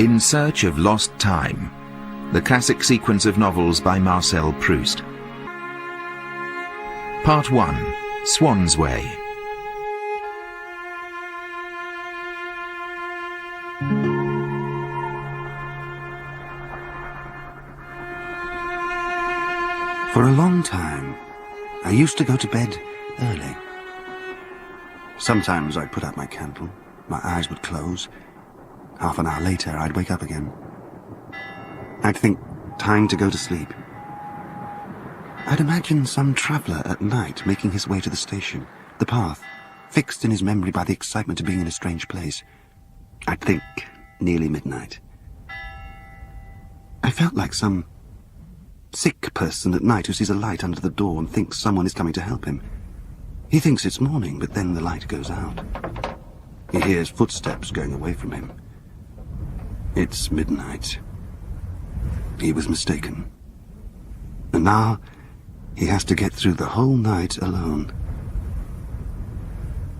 In Search of Lost Time, the classic sequence of novels by Marcel Proust. Part 1. Swann's Way. For a long time, I used to go to bed early. Sometimes I'd put out my candle, my eyes would close. Half an hour later, I'd wake up again. I'd think, time to go to sleep. I'd imagine some traveller at night making his way to the station, the path, fixed in his memory by the excitement of being in a strange place. I'd think, nearly midnight. I felt like some sick person at night who sees a light under the door and thinks someone is coming to help him. He thinks it's morning, but then the light goes out. He hears footsteps going away from him. It's midnight. He was mistaken. And now he has to get through the whole night alone.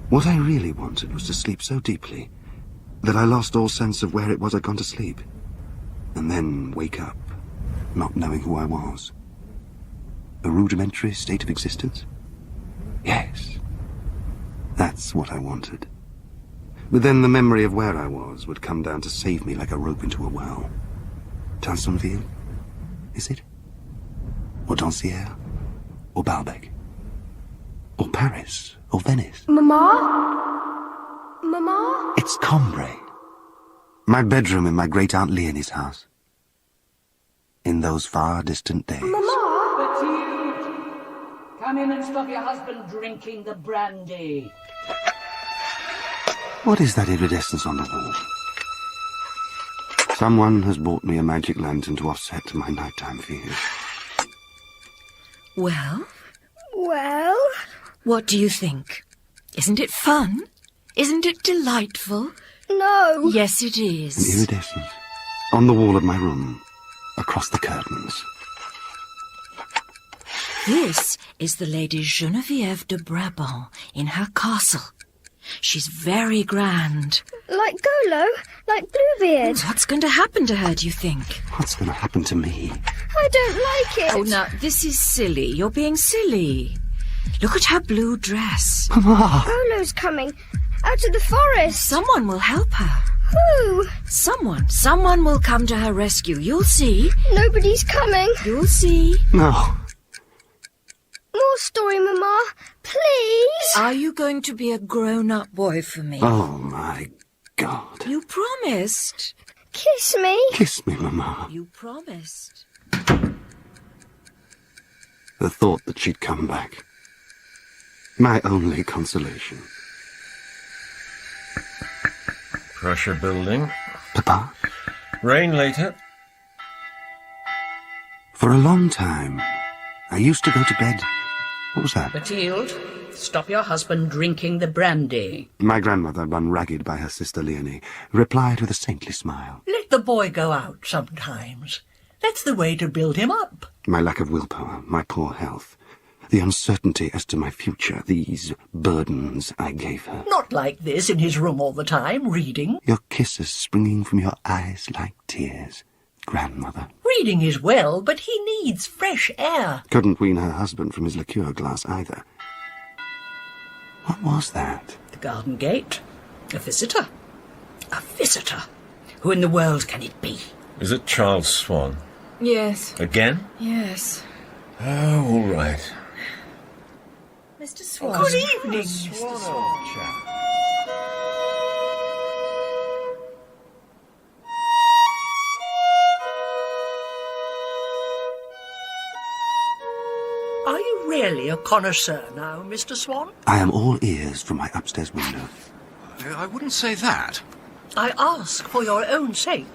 What I really wanted was to sleep so deeply that I lost all sense of where it was I'd gone to sleep, and then wake up, not knowing who I was. A rudimentary state of existence? Yes, that's what I wanted. But then the memory of where I was would come down to save me like a rope into a well. Tansonville, is it? Or Dancière? Or Baalbec? Or Paris? Or Venice? Mama? Mama? It's Combray. My bedroom in my great-aunt Léonie's house. In those far distant days. Mama? Mathilde! Come in and stop your husband drinking the brandy. What is that iridescence on the wall? Someone has bought me a magic lantern to offset my nighttime fears. Well? Well? What do you think? Isn't it fun? Isn't it delightful? No. Yes, it An is. iridescence on the wall of my room, across the curtains. This is the Lady Geneviève de Brabant in her castle. She's very grand. Like Golo? Like Bluebeard? What's going to happen to her, do you think? What's going to happen to me? I don't like it. Oh, now, this is silly. You're being silly. Look at her blue dress. Mama! Golo's coming. Out of the forest. Someone will help her. Who? Someone will come to her rescue. You'll see. Nobody's coming. You'll see. No. More story, Mama. Please. Are you going to be a grown-up boy for me? Oh, my God. You promised. Kiss me. Kiss me, Mama. You promised. The thought that she'd come back. My only consolation. Pressure building. Papa? Rain later. For a long time, I used to go to bed. What was that? Mathilde, stop your husband drinking the brandy. My grandmother, run ragged by her sister Léonie, replied with a saintly smile. Let the boy go out sometimes. That's the way to build him up. My lack of willpower, my poor health, the uncertainty as to my future, these burdens I gave her. Not like this in his room all the time, reading. Your kisses springing from your eyes like tears, grandmother. Reading is well, but he needs fresh air. Couldn't wean her husband from his liqueur glass either. What was that? The garden gate. A visitor. A visitor. Who in the world can it be? Is it Charles Swann? Yes. Again? Yes. Oh, all right. Mr. Swann. Good evening, Mr. Swan. Are you really a connoisseur now, Mr. Swan? I am all ears from my upstairs window. I wouldn't say that. I ask for your own sake.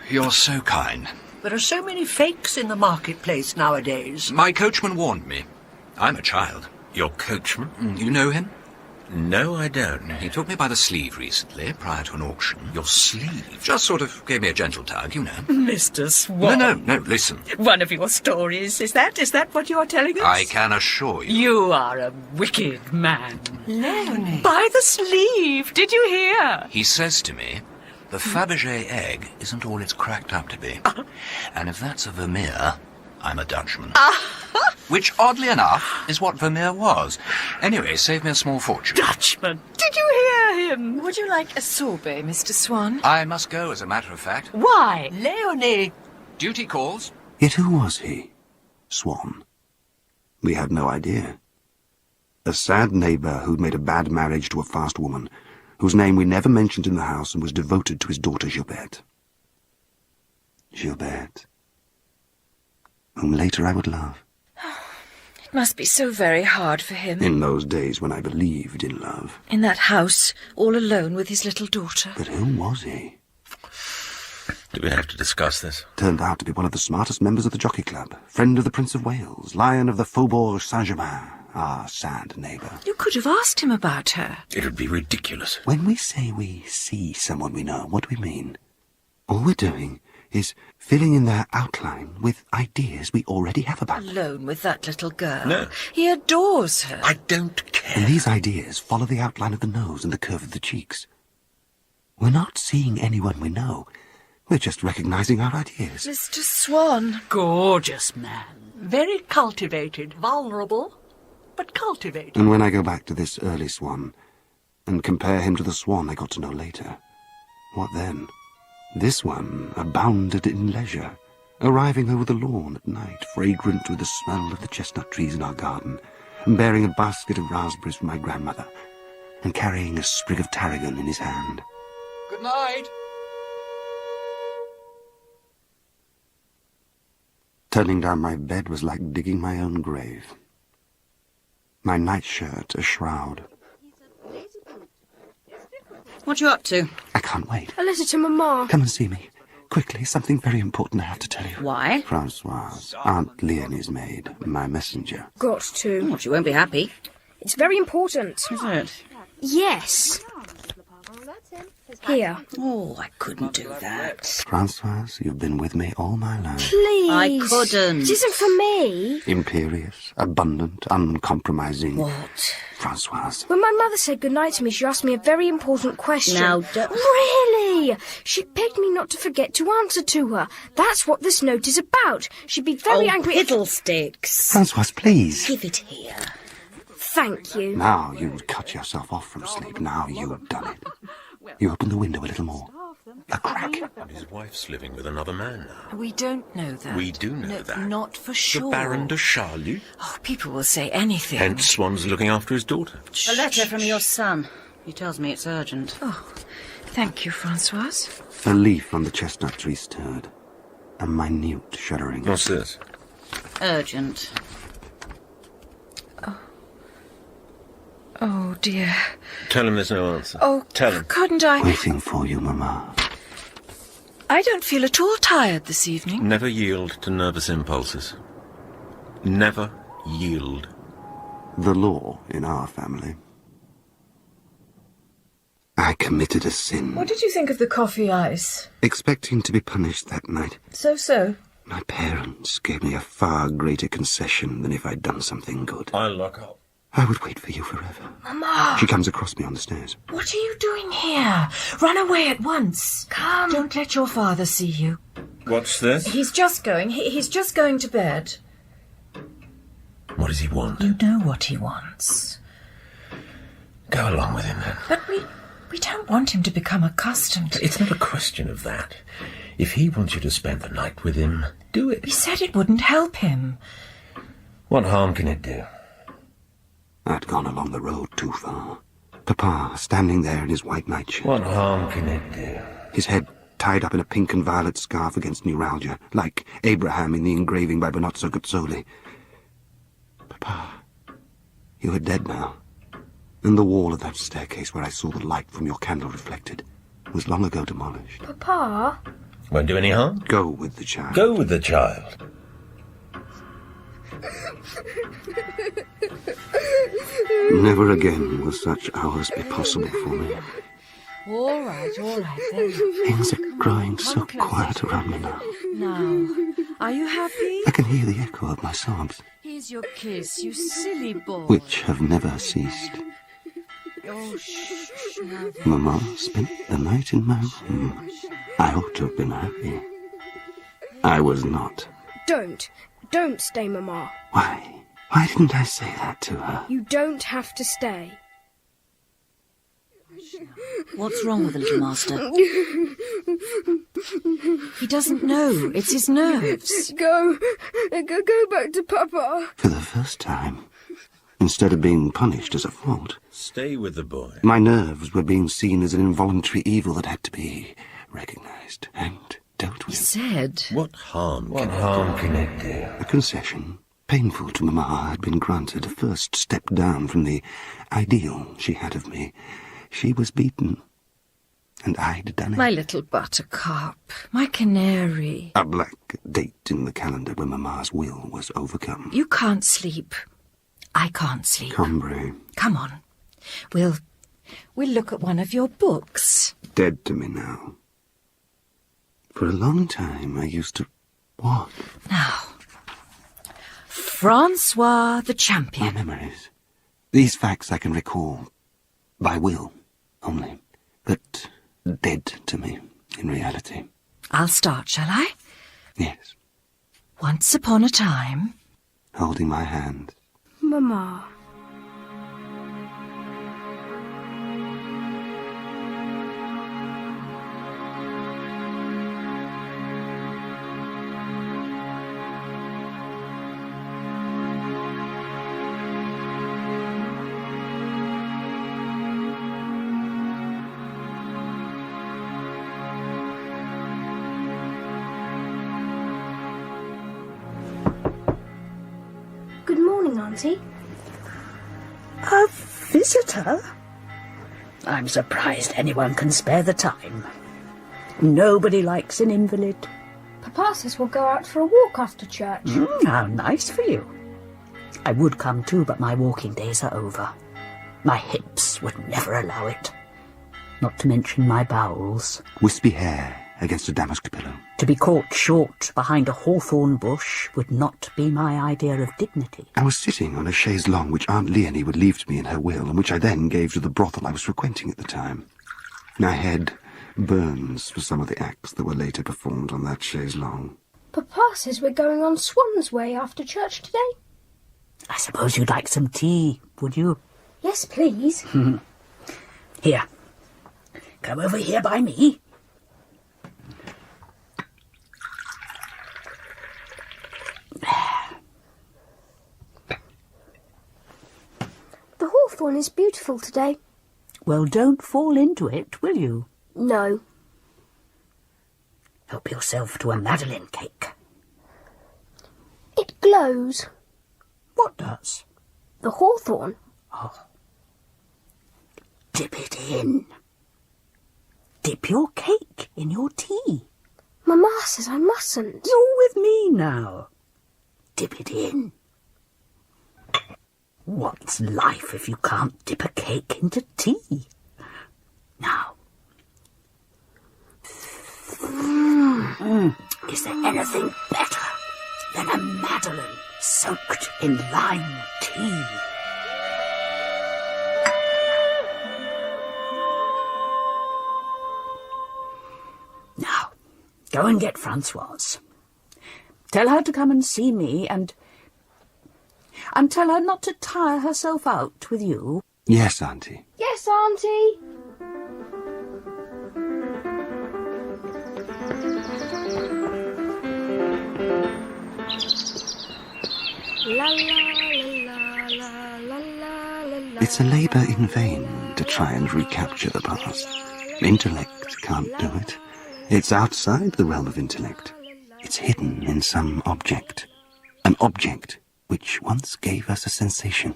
You're so kind. There are so many fakes in the marketplace nowadays. My coachman warned me. I'm a child. Your coachman? You know him? No, I don't. He took me by the sleeve recently, prior to an auction. Your sleeve? Just sort of gave me a gentle tug, you know. Mr. Swan. No, listen. One of your stories, is that what you are telling us? I can assure you. You are a wicked man. Léonie. By the sleeve, did you hear? He says to me The Fabergé egg isn't all it's cracked up to be. And if that's a Vermeer, I'm a Dutchman. Which, oddly enough, is what Vermeer was. Anyway, save me a small fortune. Dutchman! Did you hear him? Would you like a sorbet, Mr. Swann? I must go, as a matter of fact. Why? Léonie! Duty calls. Yet who was he? Swann. We had no idea. A sad neighbour who'd made a bad marriage to a fast woman, whose name we never mentioned in the house and was devoted to his daughter Gilberte. Gilberte, whom later I would love. It must be so very hard for him. In those days when I believed in love. In that house, all alone with his little daughter. But who was he? Do we have to discuss this? Turned out to be one of the smartest members of the Jockey Club, friend of the Prince of Wales, lion of the Faubourg Saint-Germain, our sad neighbour. You could have asked him about her. It would be ridiculous. When we say we see someone we know, what do we mean? All we're doing is filling in their outline with ideas we already have about them. Alone with that little girl. No. He adores her. I don't care. And these ideas follow the outline of the nose and the curve of the cheeks. We're not seeing anyone we know. We're just recognizing our ideas. Mr. Swann. Gorgeous man. Very cultivated. Vulnerable, but cultivated. And when I go back to this early Swann and compare him to the Swann I got to know later, what then? This one abounded in leisure, arriving over the lawn at night, fragrant with the smell of the chestnut trees in our garden, and bearing a basket of raspberries from my grandmother, and carrying a sprig of tarragon in his hand. Good night. Turning down my bed was like digging my own grave. My nightshirt a shroud. What you up to? I can't wait. A letter to Mama. Come and see me. Quickly, something very important I have to tell you. Why? Françoise, Aunt Léonie's maid, my messenger. Got to. Oh, she won't be happy. It's very important. Is it? Yes. Here. Oh, I couldn't do that. Françoise, you've been with me all my life. Please. I couldn't. It isn't for me. Imperious, abundant, uncompromising. What? Françoise. When my mother said goodnight to me, she asked me a very important question. Now, don't... Really? She begged me not to forget to answer to her. That's what this note is about. She'd be very angry... Fiddlesticks. Françoise, please. Give it here. Thank you. Now you'd cut yourself off from sleep. Now you've done it. You open the window a little more. A crack. And his wife's living with another man now. We don't know that. We do know that. Not for sure. The Baron de Charlus. Oh, people will say anything. Hence Swann's looking after his daughter. A letter from your son. He tells me it's urgent. Oh, thank you, Françoise. A leaf on the chestnut tree stirred. A minute shuddering. What's this? Urgent. Oh, dear. Tell him there's no answer. Oh, Tell him. couldn't I? Waiting for you, Mama. I don't feel at all tired this evening. Never yield to nervous impulses. Never yield. The law in our family. I committed a sin. What did you think of the coffee ice? Expecting to be punished that night, So-so. my parents gave me a far greater concession than if I'd done something good. I'll lock up. I would wait for you forever. Mama! She comes across me on the stairs. What are you doing here? Run away at once. Come. Don't let your father see you. What's this? He's just going. He's just going to bed. What does he want? You know what he wants. Go along with him then. But we don't want him to become accustomed. It's not a question of that. If he wants you to spend the night with him, do it. He said it wouldn't help him. What harm can it do? I'd gone along the road too far. Papa, standing there in his white nightshirt. What harm can it do? His head tied up in a pink and violet scarf against neuralgia, like Abraham in the engraving by Benozzo Gozzoli. Papa, you are dead now. And the wall of that staircase where I saw the light from your candle reflected was long ago demolished. Papa? Won't do any harm? Go with the child. Go with the child. Never again will such hours be possible for me. All right then. Things are growing so quiet around me now. Now, are you happy? I can hear the echo of my sobs, Here's your kiss, you silly boy. which have never ceased. Oh, shh. Now then. Mamma spent the night in my room. I ought to have been happy. I was not. Don't stay, Mamma. Why? Why didn't I say that to her? You don't have to stay. What's wrong with the little master? He doesn't know. It's his nerves. Go back to Papa. For the first time, instead of being punished as a fault, Stay with the boy. my nerves were being seen as an involuntary evil that had to be recognized and dealt He with. said... What harm What can it harm can it do? A concession, painful to Mamma, had been granted, a first step down from the ideal she had of me. She was beaten, and I'd done it. My little buttercup, my canary. A black date in the calendar when Mamma's will was overcome. You can't sleep. I can't sleep. Combray, Come on. We'll look at one of your books. dead to me now. For a long time I used to... What? Now, Francois the My Champion. memories. These facts I can recall by will only, but dead to me in reality. I'll start, shall I? Yes, Once upon a time... holding my hand. Mamma. Good morning, Auntie. A visitor? I'm surprised anyone can spare the time. Nobody likes an invalid. Papa says we'll go out for a walk after church. How nice for you. I would come too, but my walking days are over. My hips would never allow it. Not to mention my bowels. Wispy hair against a damask pillow. To be caught short behind a hawthorn bush would not be my idea of dignity. I was sitting on a chaise longue which Aunt Léonie would leave to me in her will, and which I then gave to the brothel I was frequenting at the time. My head burns for some of the acts that were later performed on that chaise longue. Papa says we're going on Swann's Way after church today. I suppose you'd like some tea, would you? Yes, please. Here. Come over here by me. The hawthorn is beautiful today. Well, don't fall into it, will you? No. Help yourself to a Madeleine cake. It glows. What does? The hawthorn. Dip it in. Dip your cake in your tea. Mamma says I mustn't. You're with me now. Dip it in. What's life if you can't dip a cake into tea? Now. Is there anything better than a Madeleine soaked in lime tea? Now, go and get Francoise. Tell her to come and see me, and tell her not to tire herself out with you. Yes, Auntie. Yes, Auntie. La la la la la la la. It's a labour in vain to try and recapture the past. Intellect can't do it. It's outside the realm of intellect. It's hidden in some object. An object which once gave us a sensation.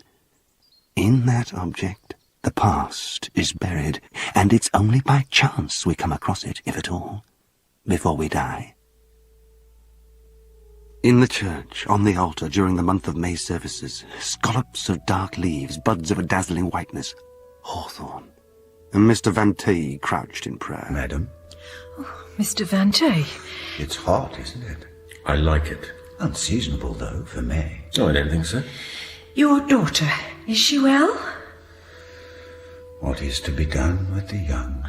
In that object, the past is buried, and it's only by chance we come across it, if at all, before we die. In the church, on the altar, during the month of May services, scallops of dark leaves, buds of a dazzling whiteness, hawthorn, and Mr. Vantay crouched in prayer. Madam, Mr. Vantay. it's hot, isn't it? I like it. Unseasonable, though, for May. Oh, I don't think so. Your daughter, is she well? What is to be done with the young?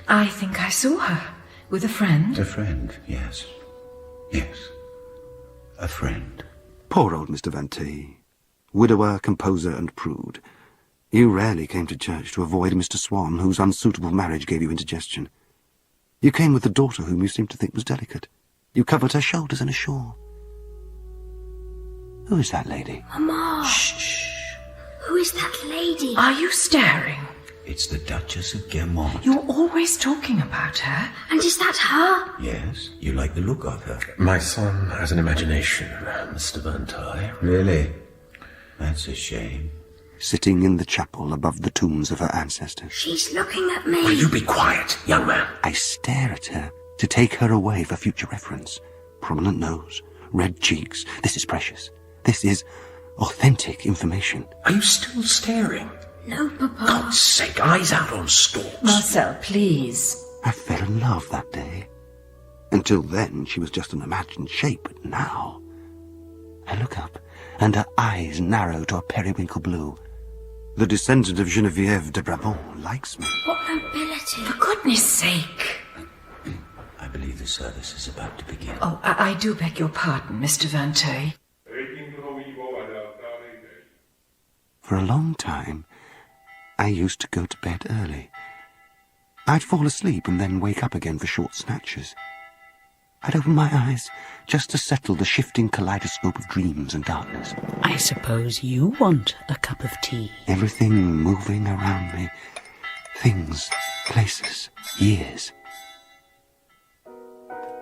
I think I saw her. With a friend? A friend, yes. Yes. A friend. Poor old Mr. Santeuil. Widower, composer, and prude. You rarely came to church to avoid Mr. Swann, whose unsuitable marriage gave you indigestion. You came with the daughter whom you seemed to think was delicate. You covered her shoulders in a shawl. Who is that lady? Mamma! Shh. Who is that lady? Are you staring? It's the Duchess of Guermantes. You're always talking about her. And is that her? Yes, you like the look of her. My son has an imagination, Mr. Santeuil. Really? That's a shame. Sitting in the chapel above the tombs of her ancestors. She's looking at me. Will you be quiet, young man? I stare at her to take her away for future reference. Prominent nose, red cheeks. This is precious. This is authentic information. Are you still staring? No, Papa. God's sake, eyes out on stalks. Marcel, please. I fell in love that day. Until then, she was just an imagined shape, but now... I look up, and her eyes narrow to a periwinkle blue. The descendant of Geneviève de Brabant likes me. What nobility. For goodness sake. I believe the service is about to begin. Oh, I do beg your pardon, Mr. Santeuil. For a long time, I used to go to bed early. I'd fall asleep and then wake up again for short snatches. I'd open my eyes just to settle the shifting kaleidoscope of dreams and darkness. I suppose you want a cup of tea. Everything moving around me. Things, places, years.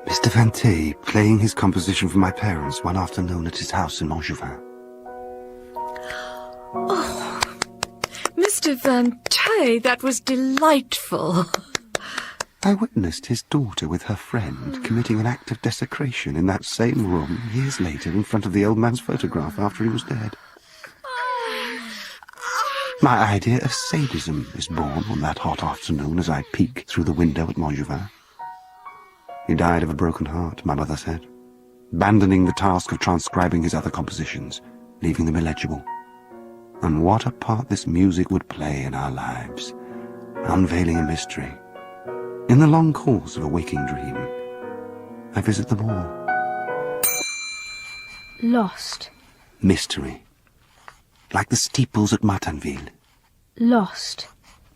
Mr. Santeuil playing his composition for my parents one afternoon at his house in Montjouvin. Oh, Mr. Santeuil, that was delightful. I witnessed his daughter with her friend committing an act of desecration in that same room years later in front of the old man's photograph after he was dead. My idea of sadism is born on that hot afternoon as I peek through the window at Montjouvin. He died of a broken heart, my mother said, abandoning the task of transcribing his other compositions, leaving them illegible. And what a part this music would play in our lives, unveiling a mystery. In the long course of a waking dream, I visit them all. Lost. Mystery. Like the steeples at Martinville. Lost.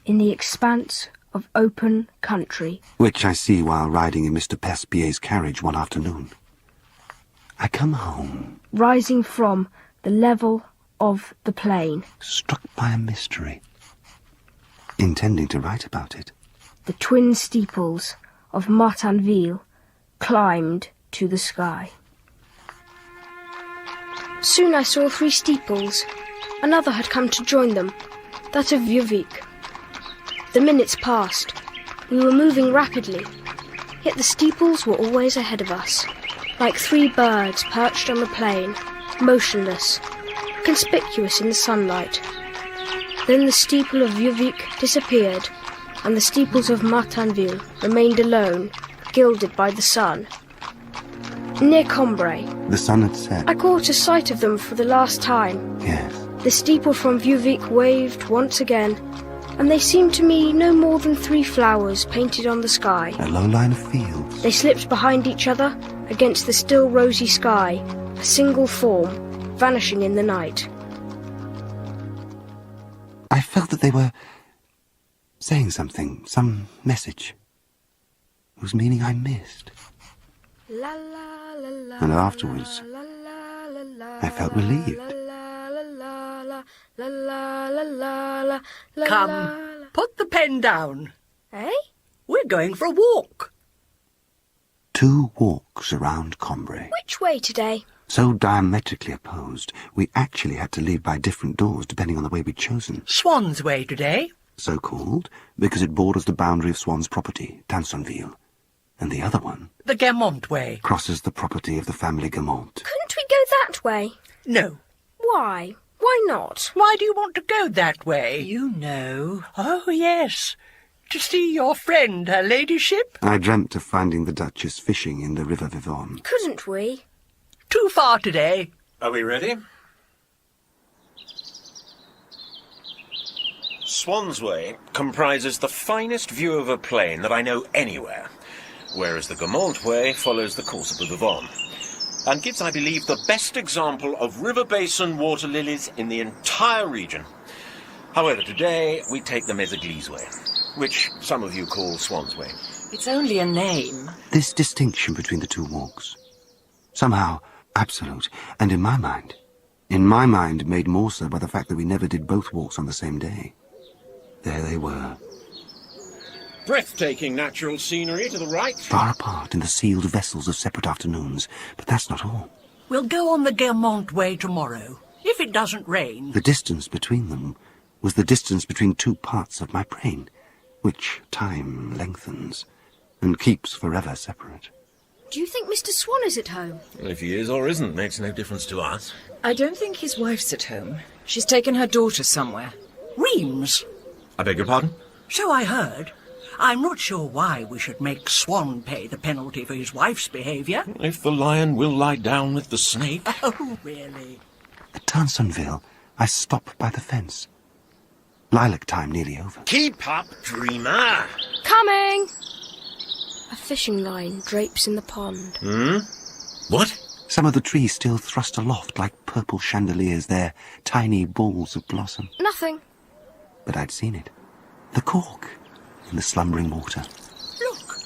In the expanse of open country. Which I see while riding in Mr. Perspier's carriage one afternoon. I come home. Rising from the level of the plain. Struck by a mystery. Intending to write about it. The twin steeples of Martinville climbed to the sky. Soon I saw 3 steeples. Another had come to join them, that of Vieuxvicq. The minutes passed. We were moving rapidly, yet the steeples were always ahead of us, like 3 birds perched on the plain, motionless, conspicuous in the sunlight. Then the steeple of Vieuxvicq disappeared, and the steeples of Martinville remained alone, gilded by the sun. Near Combray, The sun had set. I caught a sight of them for the last time. Yes. The steeple from Vieuxvicq waved once again, and they seemed to me no more than 3 flowers painted on the sky. A low line of fields. They slipped behind each other against the still rosy sky, a single form, vanishing in the night. I felt that they were saying something, some message, whose meaning I missed. La, la, la, la, And afterwards, la, la, la, la, I felt relieved. la, la, la, la, la, la, la, la, la, la, Come, la. put the pen down. Eh? We're going for a walk. 2 walks around Combray. Which way today? So diametrically opposed, we actually had to leave by different doors depending on the way we'd chosen. Swan's way today. So called because it borders the boundary of Swann's property, Tansonville. And the other one The Guermantes way. crosses the property of the family Guermantes. Couldn't we go that way? No. Why? Why not? Why do you want to go that way? You know. Oh, yes. To see your friend, her ladyship? I dreamt of finding the Duchess fishing in the River Vivonne. Couldn't we? Too far today. Are we ready? Swann's Way comprises the finest view of a plain that I know anywhere, whereas the Gaumont Way follows the course of the Vivonne, and gives, I believe, the best example of river basin water lilies in the entire region. However, today we take the Méséglise Way, which some of you call Swann's Way. It's only a name. This distinction between the two walks, somehow absolute, and in my mind made more so by the fact that we never did both walks on the same day. There they were. Breathtaking natural scenery to the right. Far apart in the sealed vessels of separate afternoons, but that's not all. We'll go on the Gaumont Way tomorrow, if it doesn't rain. The distance between them was the distance between two parts of my brain, which time lengthens and keeps forever separate. Do you think Mr. Swann is at home? If he is or isn't makes no difference to us. I don't think his wife's at home. She's taken her daughter somewhere. Reims? I beg your pardon? So I heard. I'm not sure why we should make Swann pay the penalty for his wife's behaviour. If the lion will lie down with the snake. Oh, really? At Tansonville, I stop by the fence. Lilac time nearly over. Keep up, dreamer! Coming! A fishing line drapes in the pond. What? Some of the trees still thrust aloft like purple chandeliers, their tiny balls of blossom. Nothing. But I'd seen it. The cork in the slumbering water. Look.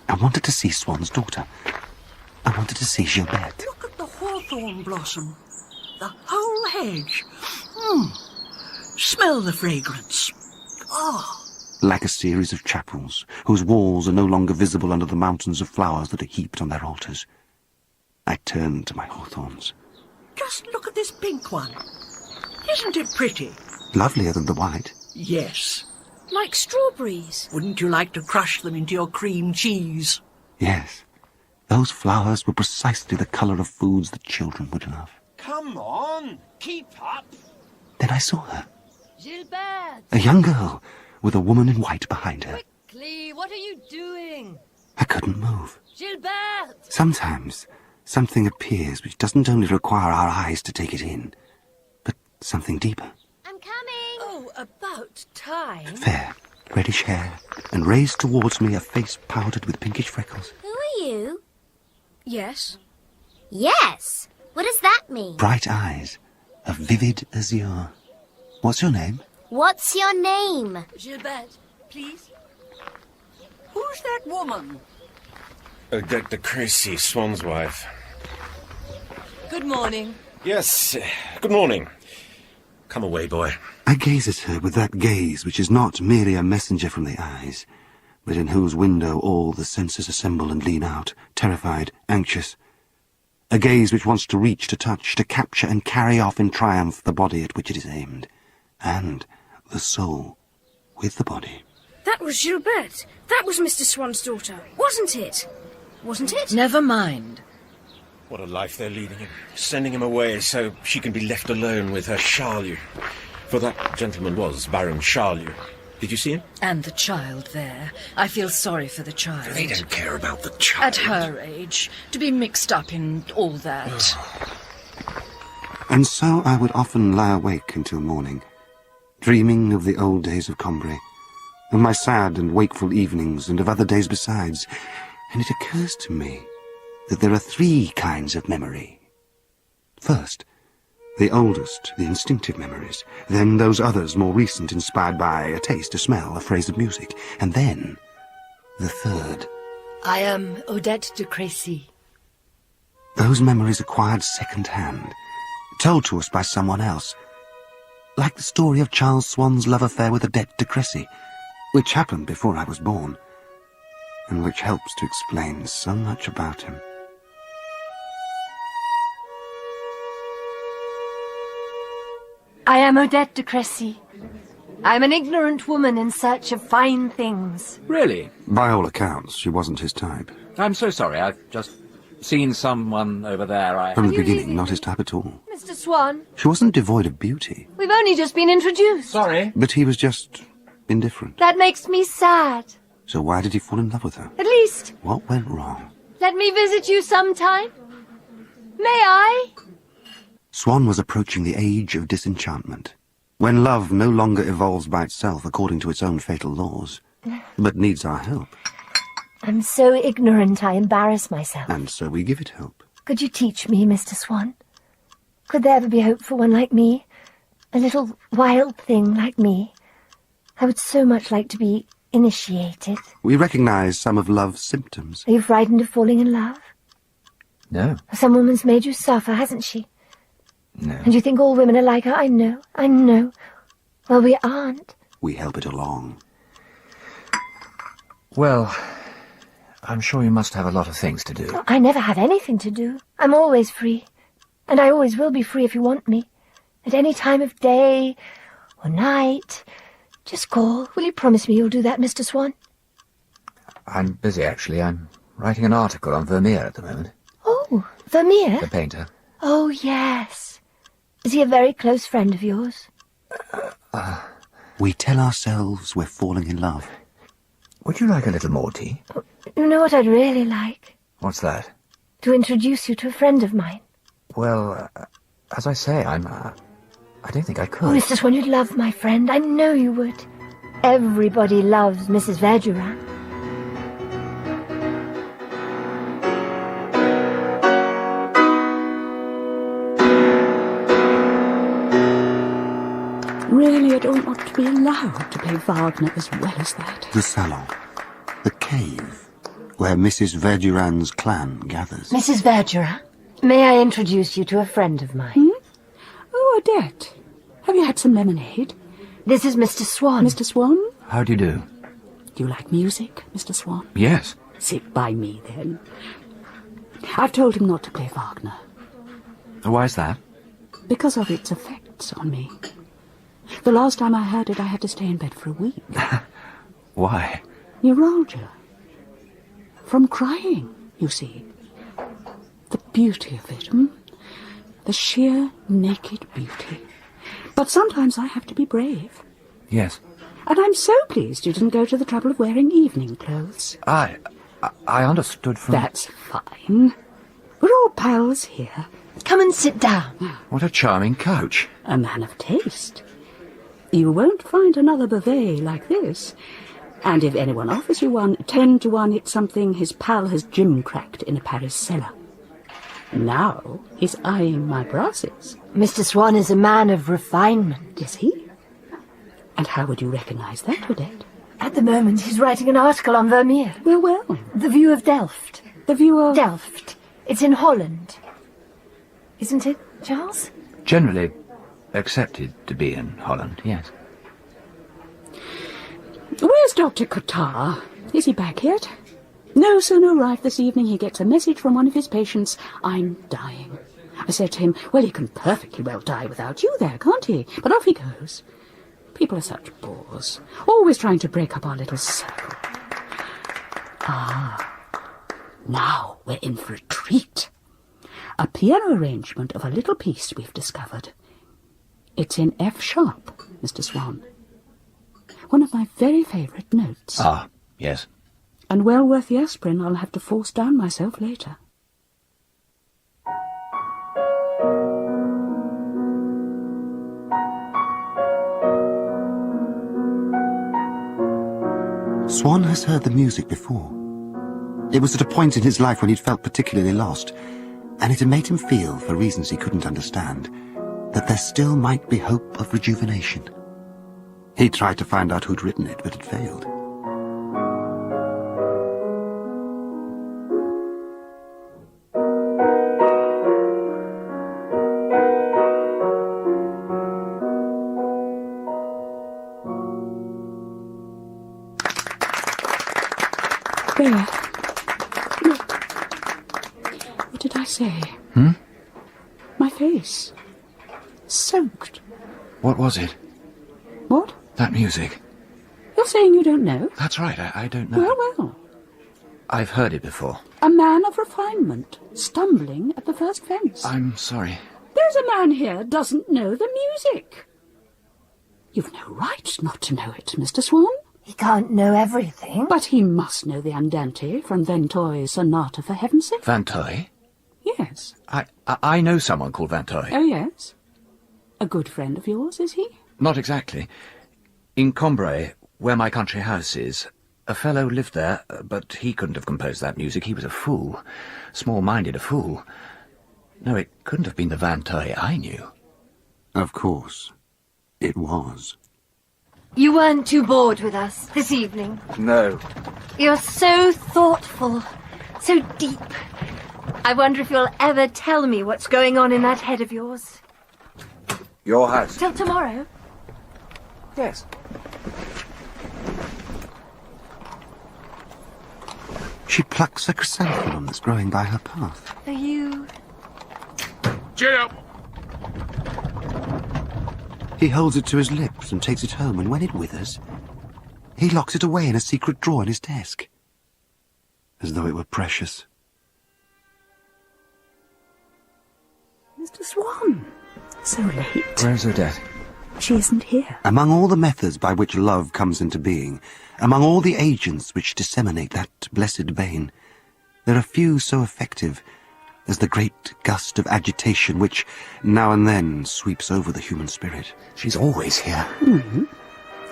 I wanted to see Swann's daughter. I wanted to see Gilberte. Look at the hawthorn blossom. The whole hedge. Smell the fragrance. Ah. Like a series of chapels, whose walls are no longer visible under the mountains of flowers that are heaped on their altars. I turned to my hawthorns. Just look at this pink one. Isn't it pretty? Lovelier than the white. Yes. Like strawberries. Wouldn't you like to crush them into your cream cheese? Yes. Those flowers were precisely the colour of foods that children would love. Come on, keep up. Then I saw her. Gilberte! A young girl, with a woman in white behind her. Quickly, what are you doing? I couldn't move. Gilberte! Sometimes something appears which doesn't only require our eyes to take it in, but something deeper. I'm coming! Oh, about time. Fair, reddish hair, and raised towards me a face powdered with pinkish freckles. Who are you? Yes. Yes. What does that mean? Bright eyes, a vivid azure. What's your name? What's your name? Gilberte, please. Who's that woman? Odette de Crécy, Swann's wife. Good morning. Yes, good morning. Come away, boy. I gaze at her with that gaze which is not merely a messenger from the eyes, but in whose window all the senses assemble and lean out, terrified, anxious. A gaze which wants to reach, to touch, to capture and carry off in triumph the body at which it is aimed, and the soul with the body. That was Gilberte. That was Mr. Swann's daughter, wasn't it? Wasn't it? Never mind. What a life they're leading him. Sending him away so she can be left alone with her Charlieu. For that gentleman was Baron Charlieu. Did you see him? And the child there. I feel sorry for the child. They don't care about the child. At her age, to be mixed up in all that. And so I would often lie awake until morning, dreaming of the old days of Combray, of my sad and wakeful evenings, and of other days besides. And it occurs to me that there are 3 kinds of memory. First, the oldest, the instinctive memories, then those others more recent, inspired by a taste, a smell, a phrase of music, and then the third. I am Odette de Crécy. Those memories acquired second-hand, told to us by someone else, like the story of Charles Swann's love affair with Odette de Crécy, which happened before I was born, and which helps to explain so much about him. I am Odette de Crécy. I'm an ignorant woman in search of fine things. Really? By all accounts, she wasn't his type. I'm so sorry. I've just seen someone over there. From the beginning, not his type at all. Mr. Swann, She wasn't devoid of beauty, we've only just been introduced. Sorry. but he was just indifferent. That makes me sad. So why did he fall in love with her? At least, What went wrong? let me visit you sometime. May I? Swann was approaching the age of disenchantment, when love no longer evolves by itself according to its own fatal laws, but needs our help. I'm so ignorant I embarrass myself. And so we give it help. Could you teach me, Mr. Swann? Could there ever be hope for one like me? A little wild thing like me? I would so much like to be initiated. We recognize some of love's symptoms. Are you frightened of falling in love? No. Some woman's made you suffer, hasn't she? No. And you think all women are like her? I know. Well, we aren't. We help it along. Well, I'm sure you must have a lot of things to do. I never have anything to do. I'm always free. And I always will be free if you want me. At any time of day or night. Just call. Will you promise me you'll do that, Mr. Swann? I'm busy, actually. I'm writing an article on Vermeer at the moment. Oh, Vermeer? The painter. Oh, yes. Is he a very close friend of yours? We tell ourselves we're falling in love. Would you like a little more tea? You know what I'd really like? What's that? To introduce you to a friend of mine. Well, as I say, I don't think I could. Oh, Mr. Swann, you'd love my friend. I know you would. Everybody loves Mrs. Verdurin. Really, I don't want to be allowed to play Wagner as well as that. The salon. The cave. Where Mrs. Verdurin's clan gathers. Mrs. Verdurin, may I introduce you to a friend of mine? Oh, Odette. Have you had some lemonade? This is Mr. Swann. Mr. Swann? How do you do? Do you like music, Mr. Swann? Yes. Sit by me, then. I've told him not to play Wagner. Why's that? Because of its effects on me. The last time I heard it, I had to stay in bed for a week. Why? Neuralgia. From crying, you see. The beauty of it, The sheer, naked beauty. But sometimes I have to be brave. Yes. And I'm so pleased you didn't go to the trouble of wearing evening clothes. I understood from... That's fine. We're all pals here. Come and sit down. What a charming couch. A man of taste. You won't find another Beauvais like this. And if anyone offers you one, 10 to 1 it's something his pal has gimcracked in a Paris cellar. Now he's eyeing my brasses. Mr. Swann is a man of refinement. Is he? And how would you recognise that, Odette? At the moment he's writing an article on Vermeer. Well. The view of Delft. The view of... Delft. It's in Holland. Isn't it, Charles? Generally accepted to be in Holland, yes. Where's Dr. Cotard? Is he back yet? No sooner arrived this evening, he gets a message from one of his patients. I'm dying. I said to him, well, he can perfectly well die without you there, can't he? But off he goes. People are such bores, always trying to break up our little circle. Now we're in for a treat. A piano arrangement of a little piece we've discovered. It's in F sharp, Mr. Swann. One of my very favourite notes. Ah, yes. And well worth the aspirin I'll have to force down myself later. Swann has heard the music before. It was at a point in his life when he'd felt particularly lost, and it had made him feel, for reasons he couldn't understand, that there still might be hope of rejuvenation. He tried to find out who'd written it, but had failed. There. Look. What did I say? My face. Soaked. What was it? What? That music. You're saying you don't know? That's right, I don't know. Well. I've heard it before. A man of refinement, stumbling at the first fence. I'm sorry. There's a man here doesn't know the music. You've no right not to know it, Mr. Swann. He can't know everything. But he must know the Andante from Vinteuil's Sonata for Heaven's Sake. Vinteuil? yes. I know someone called Santeuil. Oh, yes? A good friend of yours, is he? Not exactly. In Combray, where my country house is, a fellow lived there, but he couldn't have composed that music. He was a fool. Small-minded a fool. No, it couldn't have been the Santeuil I knew. Of course, it was. You weren't too bored with us this evening. No. You're so thoughtful, so deep. I wonder if you'll ever tell me what's going on in that head of yours. Your house? Till tomorrow? Yes. She plucks a chrysanthemum that's growing by her path. Are you... Jill! He holds it to his lips and takes it home, and when it withers, he locks it away in a secret drawer in his desk, as though it were precious. Mr. Swann, so late. Where's Odette? She isn't here. Among all the methods by which love comes into being, among all the agents which disseminate that blessed bane, there are few so effective as the great gust of agitation which, now and then, sweeps over the human spirit. She's always here. Mm-hmm.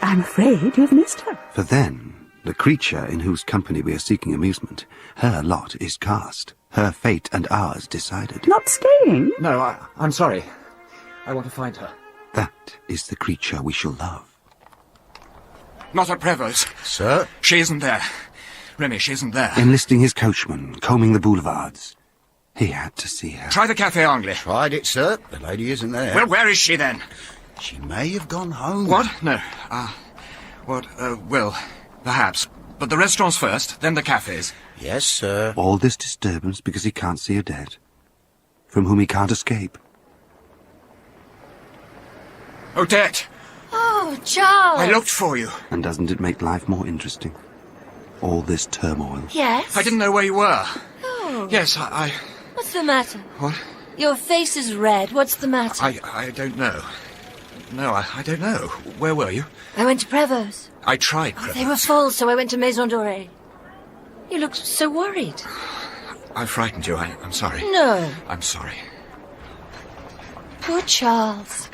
I'm afraid you've missed her. For then, the creature in whose company we are seeking amusement, her lot is cast, her fate and ours decided. Not staying? No, I'm sorry. I want to find her. That is the creature we shall love. Not at Prevost's. Sir? She isn't there. Remy, she isn't there. Enlisting his coachman, combing the boulevards. He had to see her. Try the Café Anglais. Tried it, sir. The lady isn't there. Well, where is she then? She may have gone home. What? No. Well, perhaps. But the restaurants first, then the cafes. Yes, sir. All this disturbance because he can't see Odette, from whom he can't escape. Odette! Oh, Charles! I looked for you. And doesn't it make life more interesting? All this turmoil. Yes? I didn't know where you were. Oh. Yes, I... What's the matter? What? Your face is red. What's the matter? I don't know. No, I don't know. Where were you? I went to Prevost's. I tried. They were full, so I went to Maison Dorée. You looked so worried. I frightened you. I'm sorry. No. I'm sorry. Poor Charles.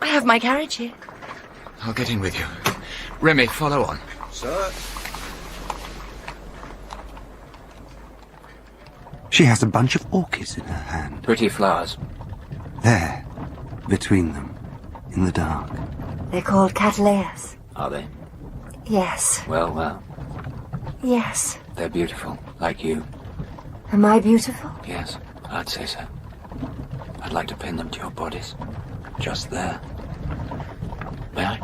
I have my carriage here. I'll get in with you. Remy, follow on. Sir? She has a bunch of orchids in her hand. Pretty flowers. There, between them, in the dark. They're called cattleyas. Are they? Yes. Well. Yes. They're beautiful, like you. Am I beautiful? Yes, I'd say so. I'd like to pin them to your bodies. Just there. May I?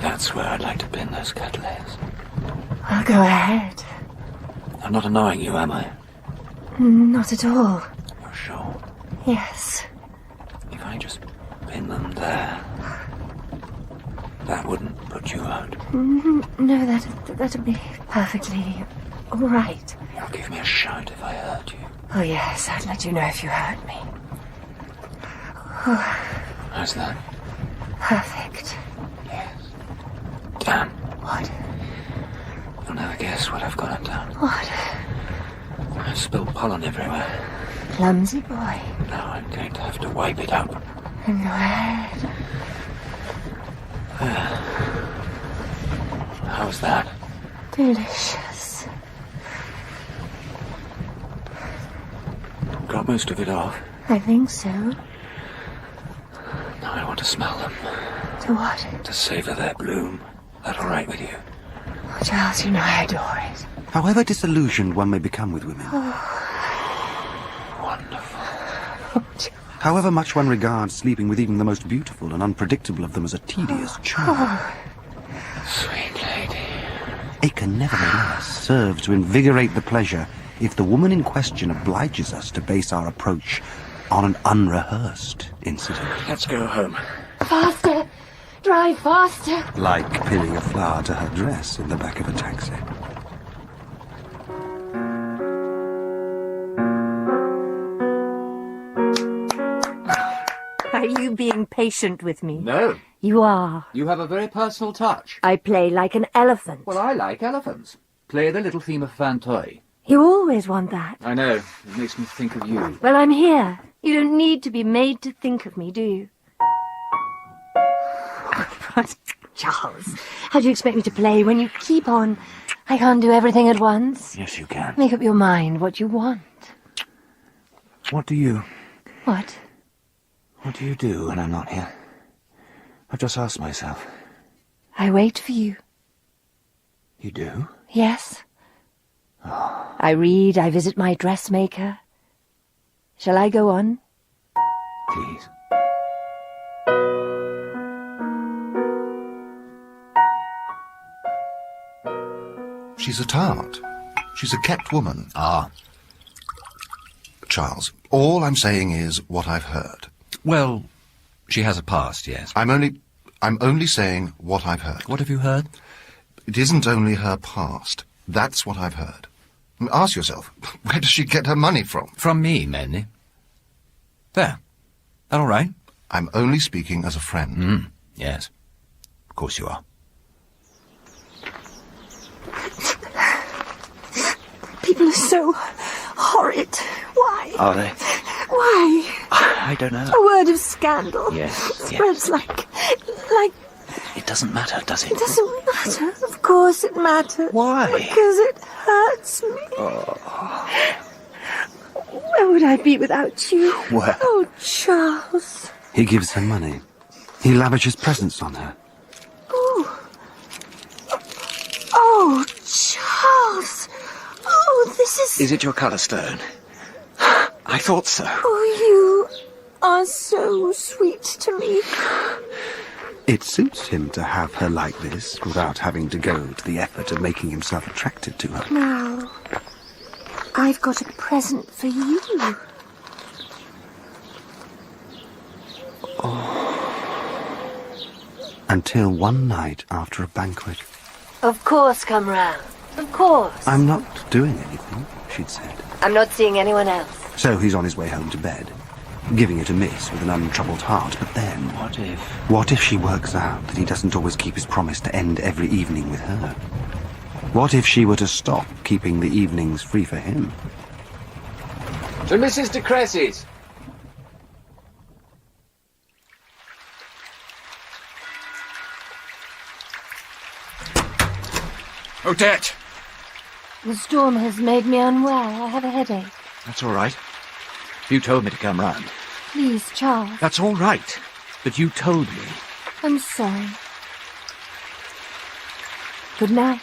That's where I'd like to pin those cattleyas. Well, go ahead. I'm not annoying you, am I? Not at all. You're sure? Yes. If I just pin them there, that wouldn't put you out. No, that'd be perfectly all right. You'll give me a shout if I hurt you. Oh, yes, I'd let you know if you hurt me. How's that? Perfect. Yes. Damn. What? You'll never guess what I've got undone. What? I've spilled pollen everywhere. Clumsy boy. Now I'm going to have to wipe it up. And go ahead. How's that? Delicious. Got most of it off. I think so. Now I want to smell them. To what? To savour their bloom. That all right with you? Oh, Charles, you know I adore it. However disillusioned one may become with women, Wonderful. however much one regards sleeping with even the most beautiful and unpredictable of them as a tedious chore, Sweet lady. it can nevertheless serve to invigorate the pleasure if the woman in question obliges us to base our approach on an unrehearsed incident. Let's go home. Faster! Drive faster! Like pinning a flower to her dress in the back of a taxi. Are you being patient with me? No. You are. You have a very personal touch. I play like an elephant. Well, I like elephants. Play the little theme of Santeuil. You always want that. I know. It makes me think of you. Well, I'm here. You don't need to be made to think of me, do you? Charles, how do you expect me to play when you keep on... I can't do everything at once. Yes, you can. Make up your mind what you want. What do you... What? What do you do when I'm not here? I've just asked myself. I wait for you. You do? Yes. Oh. I read, I visit my dressmaker. Shall I go on? Please. She's a tart. She's a kept woman. Ah. Charles, all I'm saying is what I've heard. Well, she has a past, yes. I'm only saying what I've heard. What have you heard? It isn't only her past. That's what I've heard. Ask yourself, where does she get her money from? From me, mainly. There. That all right? I'm only speaking as a friend. Yes. Of course you are. People are so horrid. Why? Are they? Why? I don't know. A word of scandal. Yes, Spreads like... It doesn't matter, does it? It doesn't matter. Of course it matters. Why? Because it hurts me. Oh. Where would I be without you? Where? Oh, Charles. He gives her money. He lavishes presents on her. Oh, Charles. Oh, this is... Is it your colour stone? I thought so. Oh, you are so sweet to me. It suits him to have her like this without having to go to the effort of making himself attracted to her. Now, I've got a present for you. Until one night after a banquet. Of course, come round. Of course. I'm not doing anything, she'd said. I'm not seeing anyone else. So he's on his way home to bed, giving it a miss with an untroubled heart. But then... What if she works out that he doesn't always keep his promise to end every evening with her? What if she were to stop keeping the evenings free for him? To Mrs. de Cressy's. Odette! The storm has made me unwell. I have a headache. That's all right. You told me to come round. Please, Charles. That's all right. But you told me. I'm sorry. Good night.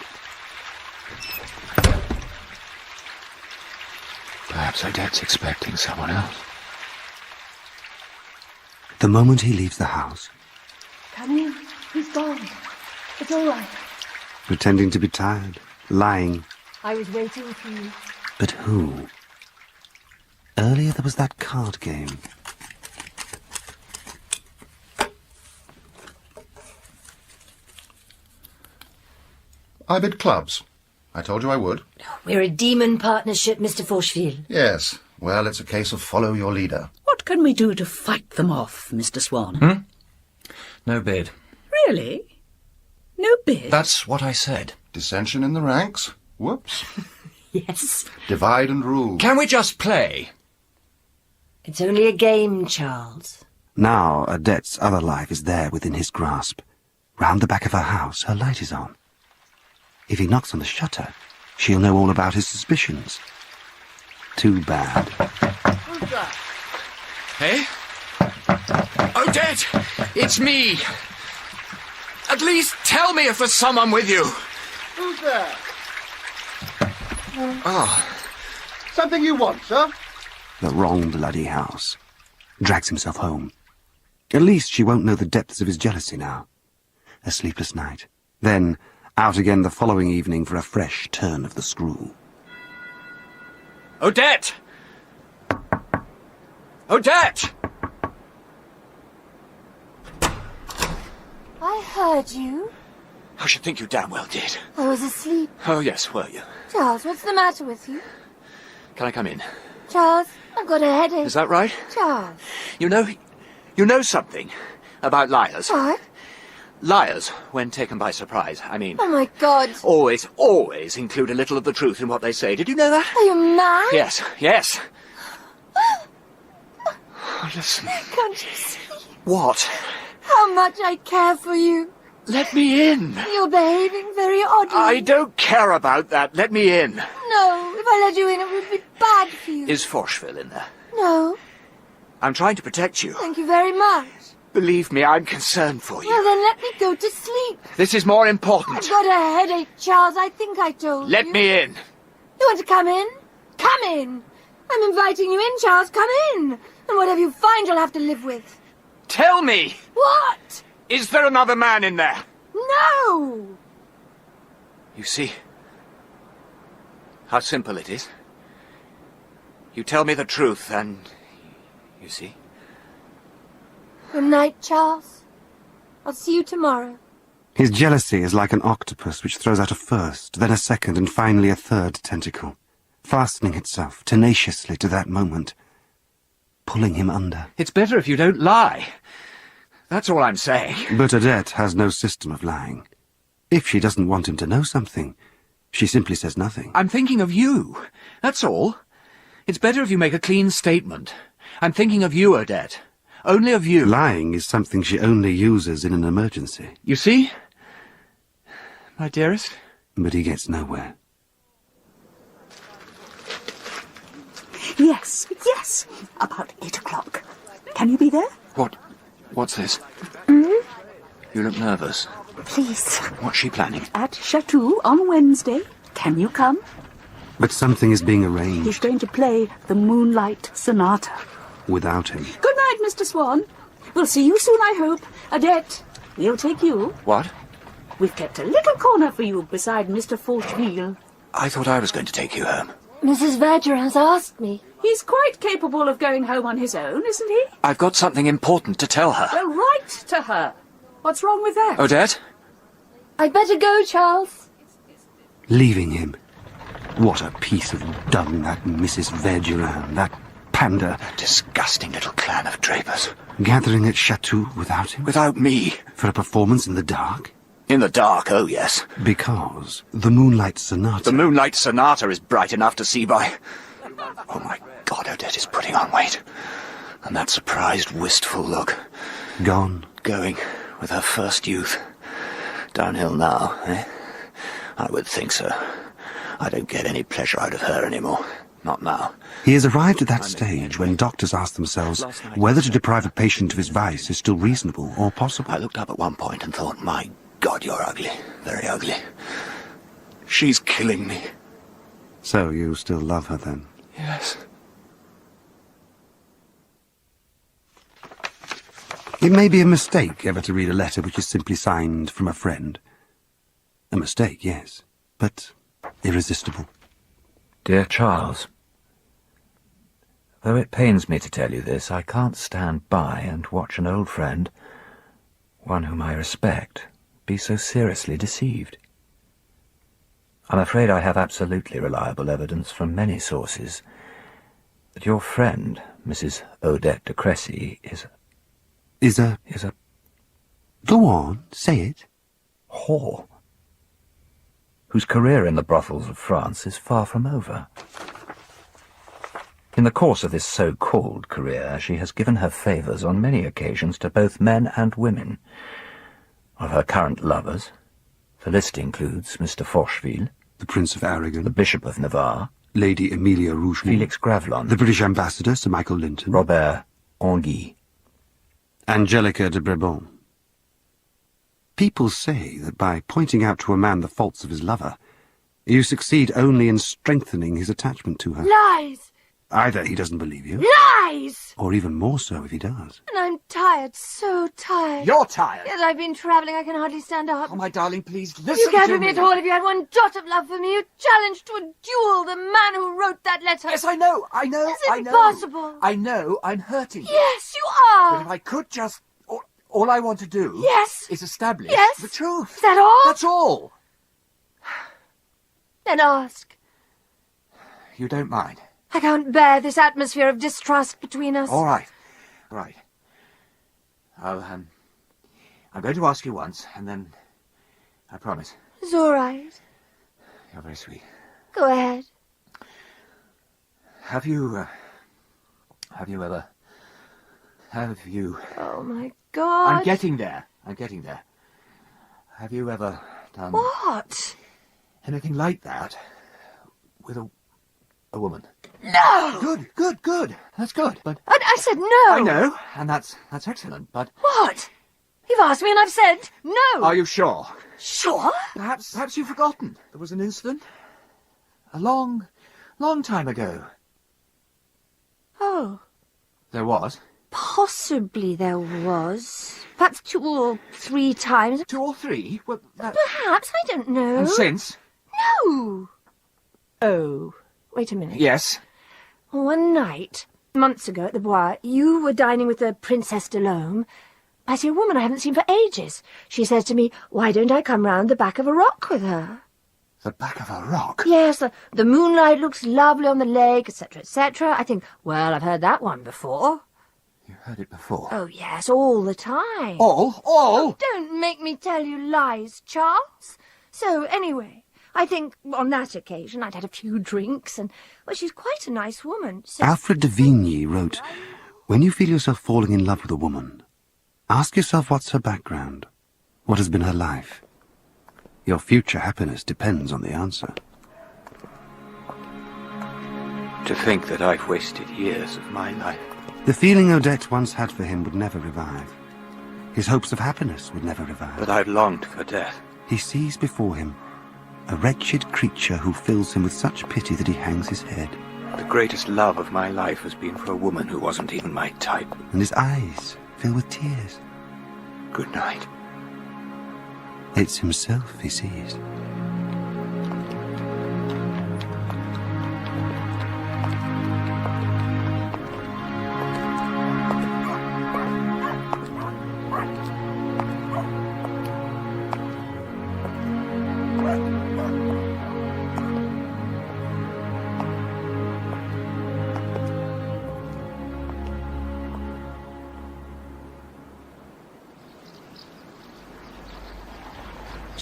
Perhaps Odette's expecting someone else. The moment he leaves the house, Come in. He's gone. It's all right. pretending to be tired, lying. I was waiting for you. But who? Earlier there was that card game. I bid clubs. I told you I would. We're a demon partnership, Mr. Forcheville. Yes. Well, it's a case of follow your leader. What can we do to fight them off, Mr. Swann? No bid. Really? No bid? That's what I said. Dissension in the ranks? Whoops. Yes. Divide and rule. Can we just play? It's only a game, Charles. Now Odette's other life is there within his grasp. Round the back of her house, her light is on. If he knocks on the shutter, she'll know all about his suspicions. Too bad. Who's that? Hey? Odette! It's me! At least tell me if there's someone with you! Who's there? Oh. Something you want, sir? The wrong bloody house. Drags himself home. At least she won't know the depths of his jealousy now. A sleepless night. Then out again the following evening for a fresh turn of the screw. Odette! Odette! I heard you. I should think you damn well did. I was asleep. Oh, yes, were you? Charles, what's the matter with you? Can I come in? Charles, I've got a headache. Is that right? Charles. You know something about liars. What? Liars, when taken by surprise, I mean. Oh, my God. Always include a little of the truth in what they say. Did you know that? Are you mad? Yes. Oh, listen. Can't you see? What? How much I care for you. Let me in. You're behaving very oddly. I don't care about that. Let me in. No, if I let you in, it would be bad for you. Is Forcheville in there? No. I'm trying to protect you. Thank you very much. Believe me, I'm concerned for you. Well, then let me go to sleep. This is more important. I've got a headache, Charles. I think I told you. Let me in. You want to come in? Come in. I'm inviting you in, Charles. Come in. And whatever you find, you'll have to live with. Tell me. What? Is there another man in there? No. You see how simple it is? You tell me the truth and... you see? Good night, Charles. I'll see you tomorrow. His jealousy is like an octopus which throws out a first, then a second, and finally a third tentacle, fastening itself tenaciously to that moment, pulling him under. It's better if you don't lie. That's all I'm saying. But Odette has no system of lying. If she doesn't want him to know something, she simply says nothing. I'm thinking of you. That's all. It's better if you make a clean statement. I'm thinking of you, Odette. Only of you. Lying is something she only uses in an emergency. You see? My dearest? But he gets nowhere. Yes. About 8 o'clock. Can you be there? What's this? Mm-hmm. You look nervous. Please. What's she planning? At Chateau on Wednesday. Can you come? But something is being arranged. He's going to play the Moonlight Sonata. Without him. Good night, Mr. Swann. We'll see you soon, I hope. Odette, we'll take you. What? We've kept a little corner for you beside Mr. Forcheville. I thought I was going to take you home. Mrs. Verger has asked me. He's quite capable of going home on his own, isn't he? I've got something important to tell her. Well, write to her. What's wrong with that? Odette? I'd better go, Charles. Leaving him. What a piece of dung, that Mrs. Verdurin, that pander. Disgusting little clan of drapers. Gathering at Chateau without him? Without me. For a performance in the dark? In the dark, oh yes. Because the Moonlight Sonata... The Moonlight Sonata is bright enough to see by. Oh my God, Odette is putting on weight. And that surprised, wistful look. Gone. Going with her first youth. Downhill now, eh? I would think so. I don't get any pleasure out of her anymore. Not now. He has arrived at that stage when doctors ask themselves whether to deprive a patient of his vice is still reasonable or possible. I looked up at one point and thought, my God, you're ugly. Very ugly. She's killing me. So you still love her, then? Yes. It may be a mistake ever to read a letter which is simply signed from a friend. A mistake, yes, but irresistible. Dear Charles, though it pains me to tell you this, I can't stand by and watch an old friend, one whom I respect, be so seriously deceived. I'm afraid I have absolutely reliable evidence from many sources that your friend, Mrs. Odette de Crécy, is a... Go on, say it. Whore, whose career in the brothels of France is far from over. In the course of this so-called career, she has given her favours on many occasions to both men and women. Of her current lovers, the list includes Mr. Forcheville, the Prince of Aragon, the Bishop of Navarre, Lady Emilia Rougemont, Felix Gravelon, the British Ambassador, Sir Michael Linton, Robert Anguille, Angelica de Brabant. People say that by pointing out to a man the faults of his lover, you succeed only in strengthening his attachment to her. Lies! Either he doesn't believe you, Lies! or even more so if he does. And I'm tired, so tired. You're tired? Yes, I've been travelling. I can hardly stand up. Oh, my darling, please listen You can't to with me at all if you had one jot of love for me. You challenged to a duel the man who wrote that letter. Yes, I know. It's impossible. I know I'm hurting you. Yes, you are. But if I could just... All I want to do Yes. is establish Yes. the truth. Is that all? That's all. Then ask. You don't mind? I can't bear this atmosphere of distrust between us. All right. Right. I'm going to ask you once, and then I promise. It's all right. You're very sweet. Go ahead. Have you ever... Oh, my God. I'm getting there. Have you ever done... What? anything like that with a woman? No! Good. That's good, but... I said no! I know, and that's excellent, but... What? You've asked me and I've said no! Are you sure? Sure? Perhaps you've forgotten. There was an incident. A long time ago. Oh. There was? Possibly there was. Perhaps 2 or 3 times. 2 or 3? Well, Perhaps, I don't know. And since? No! Oh, wait a minute. Yes? One night, months ago at the Bois, you were dining with the Princess de Lome. I see a woman I haven't seen for ages. She says to me, why don't I come round the back of a rock with her? The back of a rock? Yes, the moonlight looks lovely on the lake, etc., etc. I think, well, I've heard that one before. You heard it before? Oh, yes, all the time. All? Oh, don't make me tell you lies, Charles. So, anyway, I think on that occasion I'd had a few drinks, and, well, she's quite a nice woman. So... Alfred de Vigny wrote, when you feel yourself falling in love with a woman, ask yourself what's her background, what has been her life. Your future happiness depends on the answer. To think that I've wasted years of my life. The feeling Odette once had for him would never revive. His hopes of happiness would never revive. But I've longed for death. He sees before him a wretched creature who fills him with such pity that he hangs his head. The greatest love of my life has been for a woman who wasn't even my type. And his eyes fill with tears. Good night. It's himself he sees.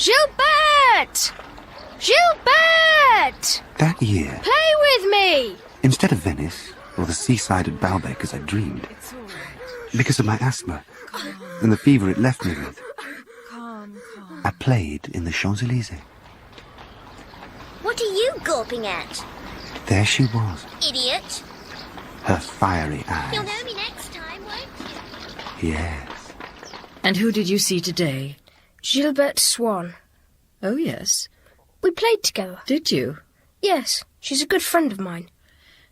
Gilberte! Gilberte! That year, Play with me! instead of Venice, or the seaside at Baalbek as I dreamed, because of my asthma, and the fever it left me with, I played in the Champs-Élysées. What are you gawping at? There she was, Idiot. her fiery You'll eyes. know me next time, won't you? Yes. And who did you see today? Gilberte Swann. Oh, yes. We played together. Did you? Yes, she's a good friend of mine.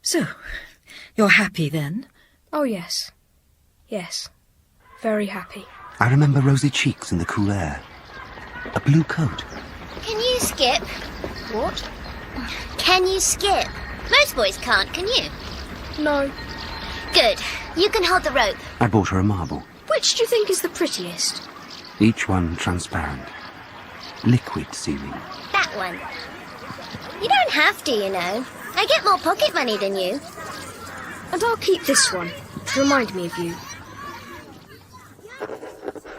So, you're happy then? Oh, yes. Yes. Very happy. I remember rosy cheeks in the cool air. A blue coat. Can you skip? What? Can you skip? Most boys can't, can you? No. Good. You can hold the rope. I bought her a marble. Which do you think is the prettiest? Each one transparent. Liquid seeming. That one. You don't have to, you know. I get more pocket money than you. And I'll keep this one to remind me of you.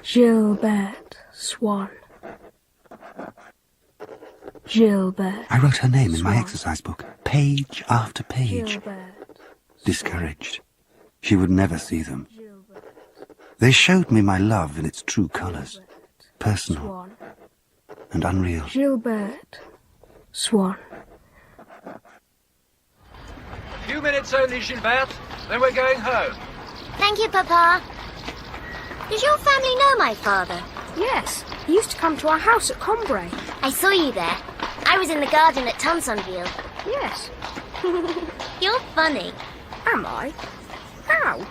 Gilberte Swann. Gilberte. I wrote her name in my exercise book, page after page. Gilberte. Discouraged. She would never see them. They showed me my love in its true colours. Personal Swann. and unreal. Gilberte Swann. A few minutes only, Gilberte. Then we're going home. Thank you, Papa. Does your family know my father? Yes, he used to come to our house at Combray. I saw you there. I was in the garden at Tonsonville. Yes. You're funny. Am I? How?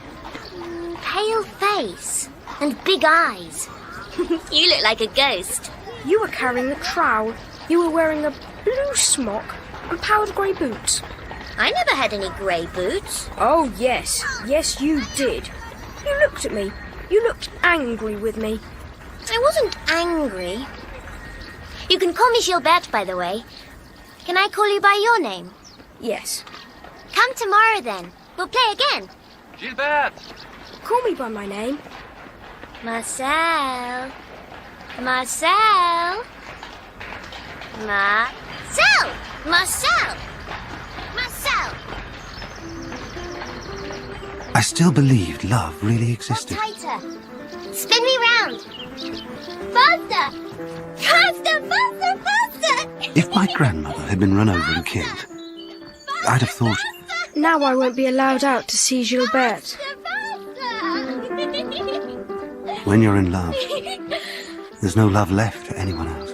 Pale face and big eyes. You look like a ghost. You were carrying a trowel. You were wearing a blue smock and powdered grey boots. I never had any grey boots. Oh, yes. Yes, you did. You looked at me. You looked angry with me. I wasn't angry. You can call me Gilberte, by the way. Can I call you by your name? Yes. Come tomorrow, then. We'll play again. Gilberte! Call me by my name. Marcel. Marcel. Marcel. Marcel. Marcel. I still believed love really existed. Tighter. Spin me round. Faster. Faster, faster, faster. If my grandmother had been run over and killed, I'd have thought... Now I won't be allowed out to see Gilberte. When you're in love, there's no love left for anyone else.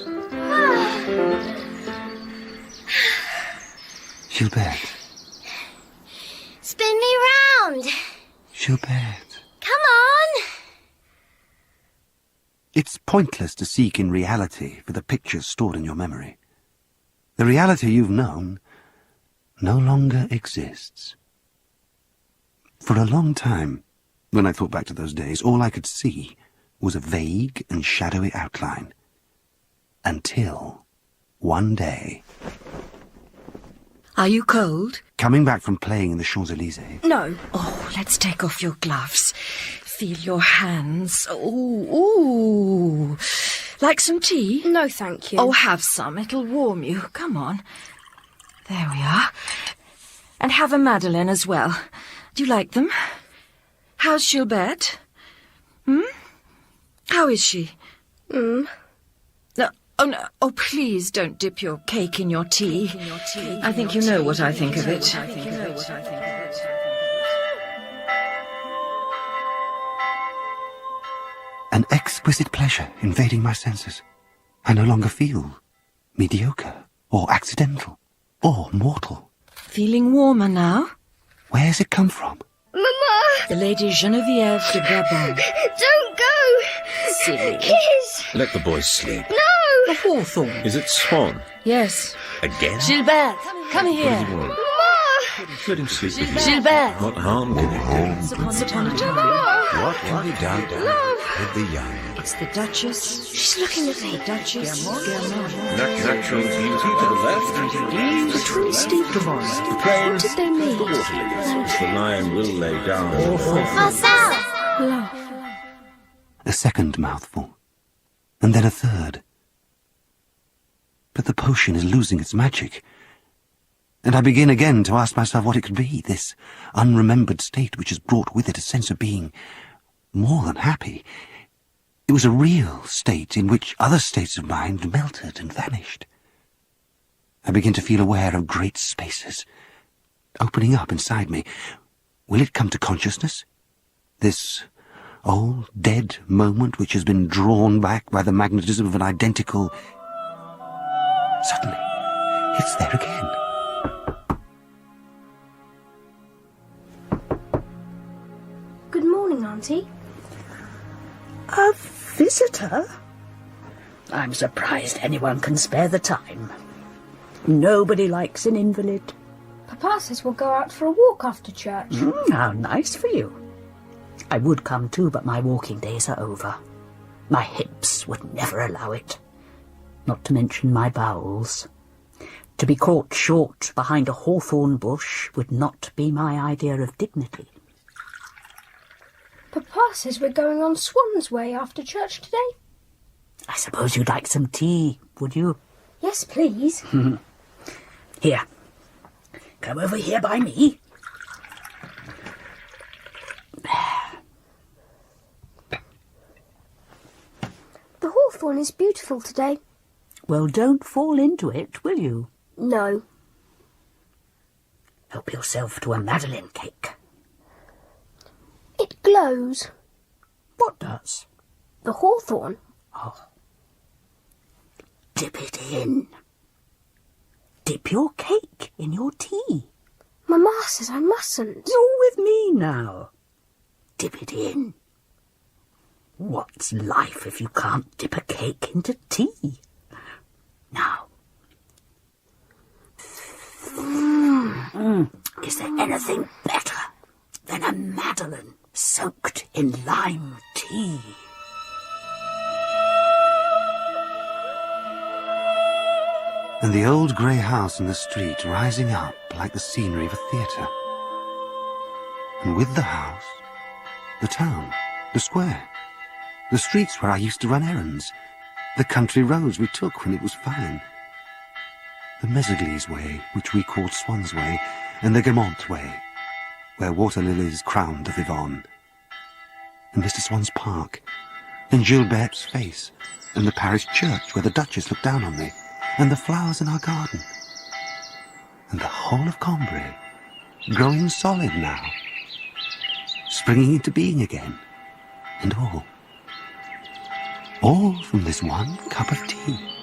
Gilberte. Spin me round. Gilberte. Come on. It's pointless to seek in reality for the pictures stored in your memory. The reality you've known no longer exists. For a long time, when I thought back to those days, all I could see was a vague and shadowy outline. Until one day... Are you cold? Coming back from playing in the Champs-Élysées... No. Oh, let's take off your gloves. Feel your hands. Ooh. Like some tea? No, thank you. Oh, have some. It'll warm you. Come on. There we are. And have a Madeleine as well. Do you like them? How's Gilberte? How is she? Mm. No, oh, no. Oh, please don't dip your cake in your tea. I think you know what I think of it. An exquisite pleasure invading my senses. I no longer feel mediocre or accidental or mortal. Feeling warmer now? Where's it come from? Mama! The Lady Geneviève de Brabant. Don't go! Silly. Kiss! Let the boys sleep. No! The hawthorn. Is it Swann? Yes. Again? Gilberte, come What here. does he want? Mama! Let him sleep with you. Gilberte. What harm can it do? Once upon a time. What can be done with the young? It's the Duchess. She's looking at me. The Duchess. Natural beauty to the left. The twin steeples. What did they mean? The water lilies, which the lion will lay down. Marcel. Love. A second mouthful. And then a third. But the potion is losing its magic. And I begin again to ask myself what it could be, this unremembered state which has brought with it a sense of being more than happy. It was a real state in which other states of mind melted and vanished. I begin to feel aware of great spaces opening up inside me. Will it come to consciousness? This old, dead moment which has been drawn back by the magnetism of an identical... Suddenly, it's there again. Good morning, Auntie. A visitor? I'm surprised anyone can spare the time. Nobody likes an invalid. Papa says we'll go out for a walk after church. How nice for you. I would come too, but my walking days are over. My hips would never allow it. Not to mention my bowels. To be caught short behind a hawthorn bush would not be my idea of dignity. Papa says we're going on Swann's Way after church today. I suppose you'd like some tea, would you? Yes, please. Here. Come over here by me. The hawthorn is beautiful today. Well, don't fall into it, will you? No. Help yourself to a Madeleine cake. It glows. What does? The hawthorn. Oh. Dip it in. Dip your cake in your tea. Mama says I mustn't. You're with me now. Dip it in. What's life if you can't dip a cake into tea? Now. Is there anything better than a Madeleine soaked in lime tea? And the old grey house in the street rising up like the scenery of a theatre. And with the house, the town, the square, The streets where I used to run errands. The country roads we took when it was fine. The Méséglise way, which we called Swann's way, and the Guermantes way, where water lilies crowned the Vivonne. And Mr. Swann's park, and Gilberte's face, and the parish church where the Duchess looked down on me, and the flowers in our garden. And the whole of Combray, growing solid now, springing into being again, and all from this one cup of tea.